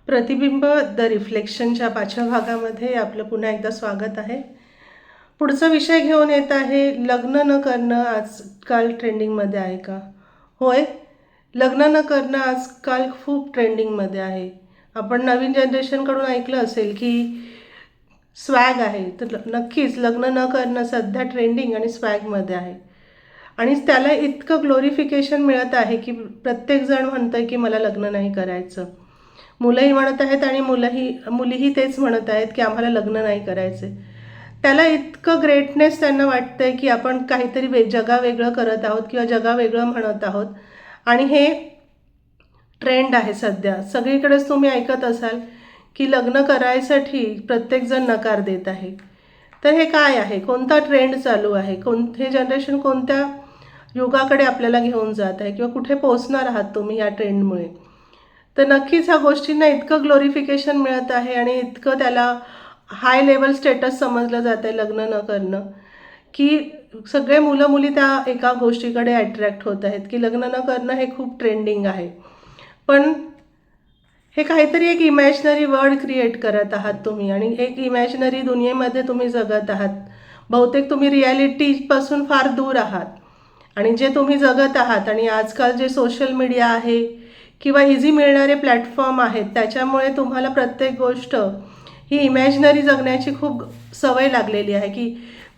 प्रतिबिंब द रिफ्लेक्शनच्या 5व्या भागामध्ये आपलं पुन्हा एकदा स्वागत आहे. पुढचा विषय घेऊन येत आहे, लग्न न करणं आजकाल ट्रेंडिंगमध्ये आहे का? होय, लग्न न करणं आजकाल खूप ट्रेंडिंगमध्ये आहे. आपण नवीन जनरेशनकडून ऐकलं असेल की स्वॅग आहे, तर नक्कीच लग्न न करणं सध्या ट्रेंडिंग आणि स्वॅगमध्ये आहे. आणि त्याला इतकं ग्लोरिफिकेशन मिळत आहे की प्रत्येकजण म्हणतं आहे की मला लग्न नाही करायचं. मुलंही म्हणत आहेत आणि मुलीही तेच म्हणत आहेत की आम्हाला लग्न नाही करायचे. त्याला इतकं ग्रेटनेस त्यांना वाटतं आहे की आपण काहीतरी जगावेगळं करत आहोत किंवा जगावेगळं म्हणत आहोत. आणि हे ट्रेंड आहे सध्या. सगळीकडेच तुम्ही ऐकत असाल की लग्न करायसाठी प्रत्येकजण नकार देत आहे. तर हे काय आहे? कोणता ट्रेंड चालू आहे? हे जनरेशन कोणत्या युगाकडे आपल्याला घेऊन जात आहे किंवा कुठे पोहोचणार आहात तुम्ही या ट्रेंडमुळे? तर नक्कीच ह्या गोष्टींना इतकं ग्लोरिफिकेशन मिळत आहे आणि इतकं त्याला हाय लेवल स्टेटस समजलं जात आहे लग्न न करणं, की सगळे मुलं मुली त्या एका गोष्टीकडे अट्रॅक्ट होत आहेत की लग्न न करणं हे खूप ट्रेंडिंग आहे. पण हे काहीतरी एक इमॅजिनरी वर्ल्ड क्रिएट करत आहात तुम्ही आणि एक इमॅजिनरी दुनियेमध्ये तुम्ही जगत आहात. बहुतेक तुम्ही रियालिटीपासून फार दूर आहात. आणि जे तुम्ही जगत आहात आणि आजकाल जे सोशल मीडिया आहे किंवा इझी मिळणारे प्लॅटफॉर्म आहेत, त्याच्यामुळे तुम्हाला प्रत्येक गोष्ट ही इमॅजिनरी जगण्याची खूप सवय लागलेली आहे की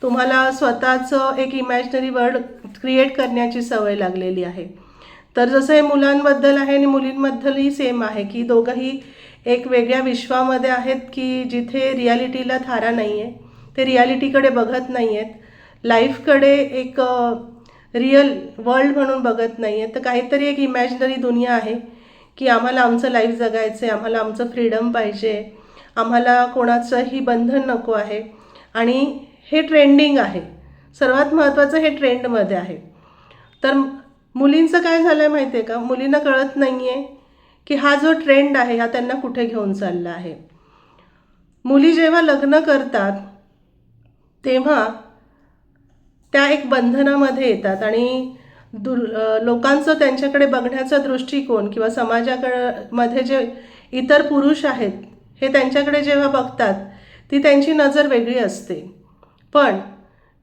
तुम्हाला स्वतःचं एक इमॅजिनरी वर्ल्ड क्रिएट करण्याची सवय लागलेली आहे. तर जसं हे मुलांबद्दल आहे आणि मुलींबद्दलही सेम आहे की दोघंही एक वेगळ्या विश्वामध्ये आहेत की जिथे रियालिटीला थारा नाही आहे. ते रियालिटीकडे बघत नाही आहेत, लाईफकडे एक रिअल वर्ल्ड म्हणून बघत नाही आहे. तर काहीतरी एक इमॅजिनरी दुनिया आहे की आम्हाला आमचं लाईफ जगायचं आहे, आम्हाला आमचं फ्रीडम पाहिजे, आम्हाला कोणाचंही बंधन नको आहे. आणि हे ट्रेंडिंग आहे. सर्वात महत्त्वाचं हे ट्रेंडमध्ये आहे. तर मुलींचं काय झालं आहे माहिती आहे का? मुलींना कळत नाही आहे की हा जो ट्रेंड आहे हा त्यांना कुठे घेऊन चालला आहे. मुली जेव्हा लग्न करतात तेव्हा त्या एक बंधनामध्ये येतात आणि लोकांचं त्यांच्याकडे बघण्याचा दृष्टिकोन किंवा मध्ये जे इतर पुरुष आहेत हे त्यांच्याकडे जेव्हा बघतात ती त्यांची नजर वेगळी असते. पण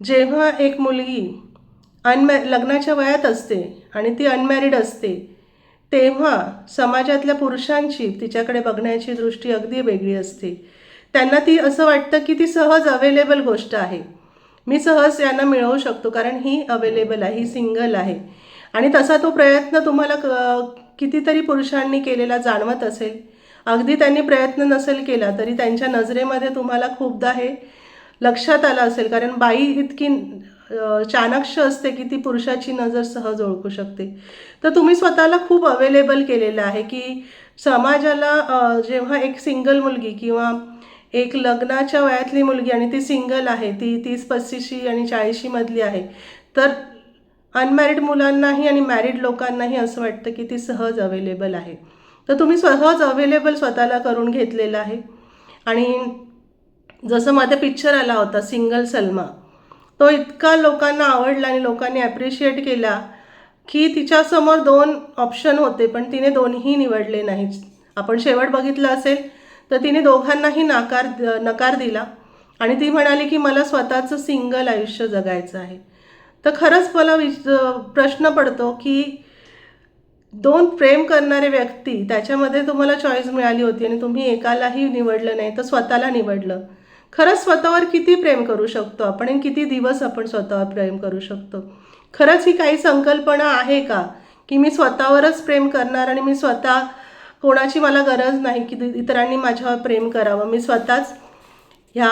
जेव्हा एक मुलगी लग्नाच्या वयात असते आणि ती अनमॅरिड असते तेव्हा समाजातल्या पुरुषांची तिच्याकडे बघण्याची दृष्टी अगदी वेगळी असते. त्यांना ती असं वाटतं की ती सहज अवेलेबल गोष्ट आहे, मी सहज यांना मिळवू शकतो कारण ही अवेलेबल आहे, ही सिंगल आहे. आणि तसा तो प्रयत्न तुम्हाला कितीतरी पुरुषांनी केलेला जाणवत असेल. अगदी त्यांनी प्रयत्न नसेल केला तरी त्यांच्या नजरेमध्ये तुम्हाला खूपदा हे लक्षात आलं असेल, कारण बाई इतकी चाणाक्ष असते की ती पुरुषाची नजर सहज ओळखू शकते. तर तुम्ही स्वतःला खूप अवेलेबल केलेलं आहे की समाजाला जेव्हा एक सिंगल मुलगी किंवा एक लग्नाच्या वयातली मुलगी आणि ती सिंगल आहे, ती 30-35 आणि 40 मधली आहे, तर अनमॅरिड मुलांनाही आणि मॅरिड लोकांनाही असं वाटतं की ती सहज अवेलेबल आहे. तर तुम्ही सहज अवेलेबल स्वतःला करून घेतलेलं आहे. आणि जसं मध्ये पिक्चर आला होता सिंगल सलमा, तो इतका लोकांना आवडला आणि लोकांनी ॲप्रिशिएट केला की तिच्यासमोर 2 ऑप्शन होते पण तिने दोन्हीही निवडले नाहीत. आपण शेवट बघितलं असेल तर तिने दोघांनाही नकार दिला आणि ती म्हणाली की मला स्वतःचं सिंगल आयुष्य जगायचं आहे. तर खरंच मला प्रश्न पडतो की 2 प्रेम करणारे व्यक्ती त्याच्यामध्ये तुम्हाला चॉईस मिळाली होती आणि तुम्ही एकालाही निवडलं नाही तर स्वतःला निवडलं. खरंच स्वतःवर किती प्रेम करू शकतो आपण आणि किती दिवस आपण स्वतःवर प्रेम करू शकतो? खरंच ही काही संकल्पना आहे का की मी स्वतःवरच प्रेम करणार आणि मी स्वतः, कोणाची मला गरज नाही की इतरांनी माझ्यावर प्रेम करावं, मी स्वतःच ह्या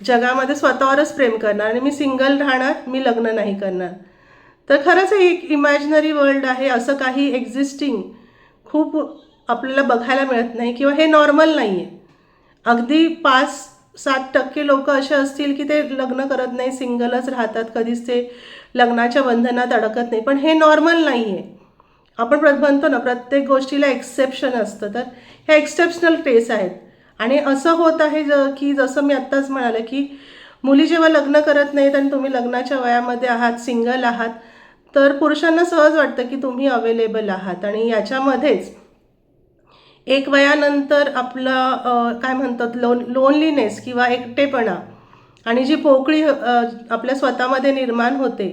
जगामध्ये स्वतःवरच प्रेम करणार आणि मी सिंगल राहणार, मी लग्न नाही करणार? तर खरंच हे एक इमॅजिनरी वर्ल्ड आहे. असं काही एक्झिस्टिंग खूप आपल्याला बघायला मिळत नाही किंवा हे नॉर्मल नाही आहे. अगदी 5-7% लोक असे असतील की ते लग्न करत नाही, सिंगलच राहतात, कधीच ते लग्नाच्या बंधनात अडकत नाही. पण हे नॉर्मल नाही आहे. आपण म्हणतो ना प्रत्येक गोष्टीला एक्सेप्शन असतं, तर ह्या एक्सेप्शनल केस आहेत. आणि असं होत आहे की जसं मी आत्ताच म्हणाले की मुली जेव्हा लग्न करत नाहीत आणि तुम्ही लग्नाच्या वयामध्ये आहात, सिंगल आहात, तर पुरुषांना सहज वाटतं की तुम्ही अवेलेबल आहात. आणि याच्यामध्येच एक वयानंतर आपला काय म्हणतात लोनलीनेस किंवा एकटेपणा आणि जी पोकळी आपल्या स्वतःमध्ये निर्माण होते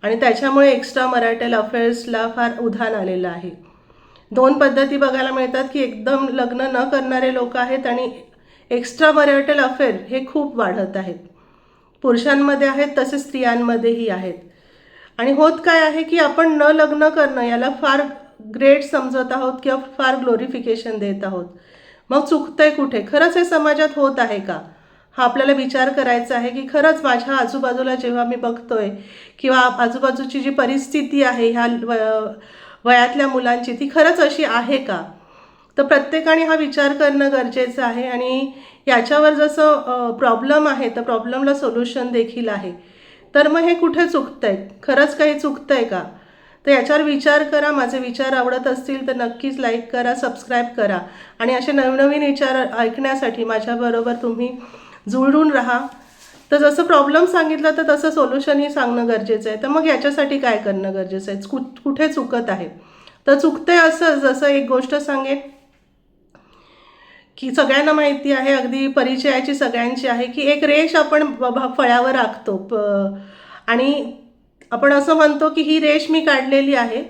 आणि त्याच्यामुळे एक्स्ट्रा मॅरिटल अफेअर्सला फार उधाण आलेलं आहे. दोन पद्धती बघायला मिळतात की एकदम लग्न न करणारे लोक आहेत आणि एक्स्ट्रा मॅरिटल अफेअर हे खूप वाढत आहेत. पुरुषांमध्ये आहेत तसे स्त्रियांमध्येही आहेत. आणि होत काय आहे की आपण न लग्न करणं याला फार ग्रेट समजत आहोत किंवा फार ग्लोरिफिकेशन देत आहोत. मग चुकतंय कुठे? खरंच हे समाजात होत आहे का? हा आपल्याला विचार करायचा आहे की खरंच माझ्या आजूबाजूला जेव्हा मी बघतोय किंवा आजूबाजूची जी परिस्थिती आहे ह्या वयातल्या मुलांची ती खरंच अशी आहे का? तर प्रत्येकाने हा विचार करणं गरजेचं आहे. आणि याच्यावर जसं प्रॉब्लेम आहे तर प्रॉब्लेमला सोल्युशन देखील आहे. तर मग हे कुठे चुकतंय? खरंच काही चुकतंय का? तर याच्यावर विचार करा. माझे विचार आवडत असतील तर नक्कीच लाईक करा, सबस्क्राईब करा आणि असे नवनवीन विचार ऐकण्यासाठी माझ्याबरोबर तुम्ही जुळून राहा. तर जसं प्रॉब्लेम सांगितलं तर तसं सोल्युशनही सांगणं गरजेचं आहे. तर मग याच्यासाठी काय करणं गरजेचं आहे? कुठे चुकत आहे? तर चुकतंय असं जसं एक गोष्ट सांगेन की सगळ्यांना माहिती आहे, अगदी परिचयाची सगळ्यांची आहे की एक रेष आपण फळ्यावर आखतो आणि आपण असं म्हणतो की ही रेष मी काढलेली आहे,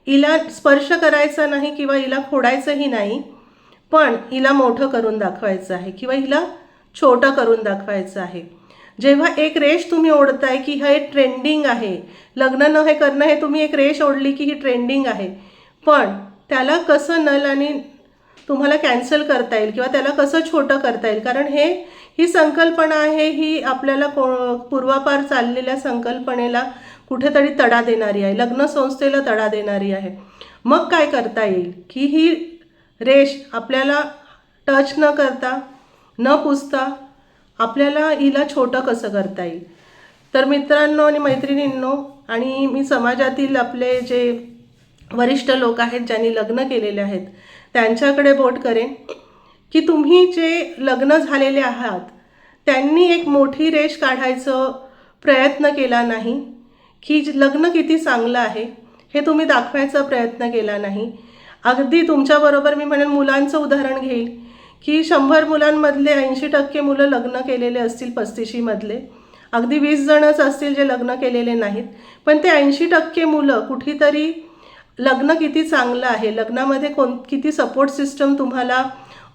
हिला स्पर्श करायचा नाही किंवा हिला खोडायचंही नाही, पण हिला मोठं करून दाखवायचं आहे किंवा हिला छोटं करून दाखवायचं आहे. जेव्हा एक रेष तुम्ही ओढताय की हे ट्रेंडिंग आहे, लग्न न हे करणं, हे तुम्ही एक रेष ओढली की ही ट्रेंडिंग आहे, पण त्याला कसं नल आणि तुम्हाला कॅन्सल करता येईल किंवा त्याला कसं छोटं करता येईल, कारण ही संकल्पना आहे, ही आपल्याला पूर्वापार चाललेल्या संकल्पनेला कुठेतरी तडा देणारी आहे, लग्न संस्थेला तडा देणारी आहे. मग काय करता येईल की ही रेष आपल्याला टच न करता न पुसता आपल्याला हिला छोटं कसं करता येईल. तर मित्रांनो आणि मैत्रिणींनो आणि मी समाजातील आपले जे वरिष्ठ लोक आहेत ज्यांनी लग्न केलेले आहेत त्यांच्याकडे बोट करेन की तुम्ही जे लग्न झालेले आहात त्यांनी एक मोठी रेष काढायचं प्रयत्न केला नाही, की लग्न किती चांगलं आहे हे तुम्ही दाखवायचा प्रयत्न केला नाही. अगदी तुमच्याबरोबर मी म्हणेन मुलांचं उदाहरण घेईल की 100 मुलांमधले 80% मुलं लग्न केलेले असतील 35मधले, अगदी 20 जणच असतील जे लग्न केलेले नाहीत, पण ते 80% मुलं कुठेतरी लग्न किती चांगलं आहे, लग्नामध्ये किती सपोर्ट सिस्टम तुम्हाला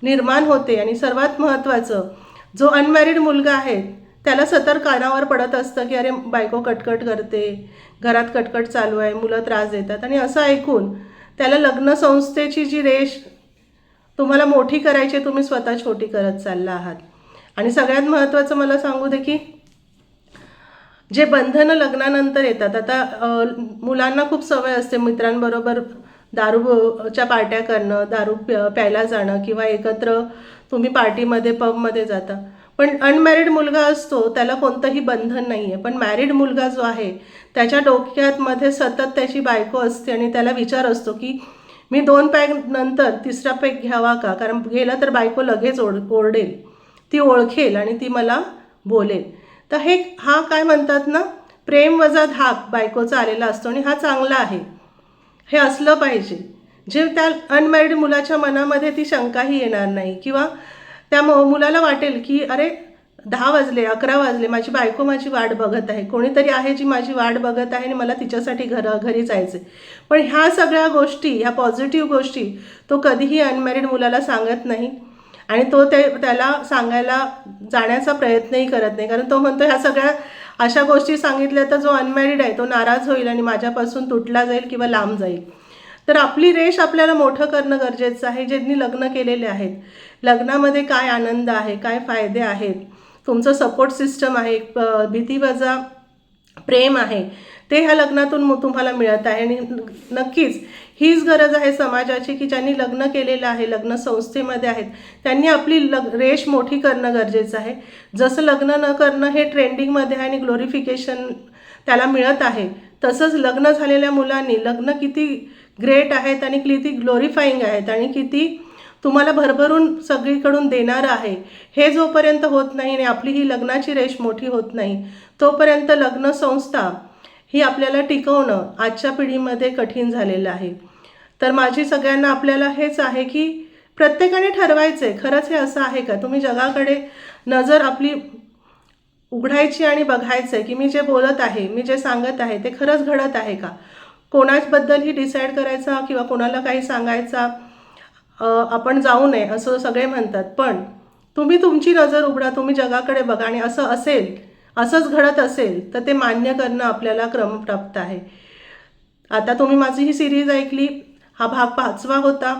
निर्माण होते. आणि सर्वात महत्त्वाचं, जो अनमॅरिड मुलगा आहे त्याला सतत कानावर पडत असतं की अरे बायको कटकट करते, घरात कटकट चालू आहे, मुलं त्रास देतात, आणि असं ऐकून त्याला लग्न संस्थेची जी रेष तुम्हाला मोठी करायची तुम्ही स्वतः छोटी करत चालला आहात. आणि सगळ्यात महत्त्वाचं मला सांगू दे की जे बंधनं लग्नानंतर येतात, आता मुलांना खूप सवय असते मित्रांबरोबर दारूच्या पार्ट्या करणं, दारू प्यायला जाणं किंवा एकत्र तुम्ही पार्टीमध्ये पबमध्ये जाता, पण अनमॅरिड मुलगा असतो त्याला कोणतंही बंधन नाही आहे. पण मॅरिड मुलगा जो आहे त्याच्या डोक्यात मध्ये सतत त्याची बायको असते आणि त्याला विचार असतो की मी 2 पॅक नंतर 3रा पॅक घ्यावा का, कारण गेलं तर बायको लगेच ओरडेल, ती ओळखेल आणि ती मला बोलेल. तर हा काय म्हणतात ना, प्रेम वजा धाक बायकोचा आलेला असतो आणि हा चांगला आहे, हे असलं पाहिजे. जे त्या अनमॅरिड मुलाच्या मनामध्ये ती शंकाही येणार नाही किंवा त्या मुलाला वाटेल की अरे 10 वाजले 11 वाजले, माझी बायको माझी वाट बघत आहे, कोणीतरी आहे जी माझी वाट बघत आहे आणि मला तिच्यासाठी घरी जायचं. पण ह्या सगळ्या गोष्टी, ह्या पॉझिटिव्ह गोष्टी तो कधीही अनमॅरिड मुलाला सांगत नाही आणि तो त्याला सांगायला जाण्याचा प्रयत्नही करत नाही, कारण तो म्हणतो ह्या सगळ्या अशा गोष्टी सांगितल्या तर जो अनमॅरिड आहे तो नाराज होईल आणि माझ्यापासून तुटला जाईल किंवा लांब जाईल. तर आपली रेष आपल्याला मोठं करणं गरजेचं आहे. ज्यांनी लग्न केलेले आहेत, लग्नामध्ये काय आनंद आहे, काय फायदे आहेत, तुमचं सपोर्ट सिस्टम आहे, भीतीवजा प्रेम आहे, ते ह्या लग्नातून तुम्हाला मिळत आहे. आणि नक्कीच हीच गरज आहे समाजाची की ज्यांनी लग्न केलेलं आहे, लग्न संस्थेमध्ये आहेत, त्यांनी आपली रेष मोठी करणं गरजेचं आहे. जसं लग्न न करणं हे ट्रेंडिंगमध्ये आहे आणि ग्लोरिफिकेशन त्याला मिळत आहे, तसंच लग्न झालेल्या मुलांनी लग्न किती ग्रेट आहेत आणि किती ग्लोरिफाईंग आहेत आणि किती तुम्हाला भरभरून सगळीकडून देणारं आहे, हे जोपर्यंत होत नाही आणि आपली ही लग्नाची रेष मोठी होत नाही तोपर्यंत लग्न संस्था ही आपल्याला टिकवणं आजच्या पिढीमध्ये कठीण झालेलं आहे. तर माझी सगळ्यांना आपल्याला हेच आहे की प्रत्येकाने ठरवायचं आहे खरंच हे असं आहे का. तुम्ही जगाकडे नजर आपली उघडायची आणि बघायचं आहे की मी जे बोलत आहे, मी जे सांगत आहे ते खरंच घडत आहे का. कोणाबद्दलही डिसाईड करायचा किंवा कोणाला काही सांगायचा आपण जाऊ नये असं सगळे म्हणतात. पण तुम्ही तुमची नजर उघडा, तुम्ही जगाकडे बघा आणि असं असेल, असंच घडत असेल तर ते मान्य करणं आपल्याला क्रमप्राप्त आहे. आता तुम्ही माझी ही सिरीज ऐकली, हा भाग 5वा होता.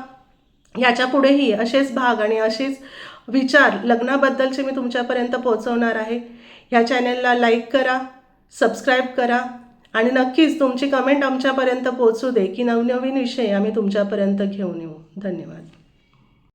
याच्या पुढेही असेच भाग आणि असेच विचार लग्नाबद्दलचे मी तुमच्यापर्यंत पोहोचवणार आहे. ह्या चॅनलला लाईक करा, सबस्क्राईब करा आणि नक्कीच तुमची कमेंट आमच्यापर्यंत पोहोचू दे की नवनवीन विषय आम्ही तुमच्यापर्यंत घेऊन येऊ. धन्यवाद.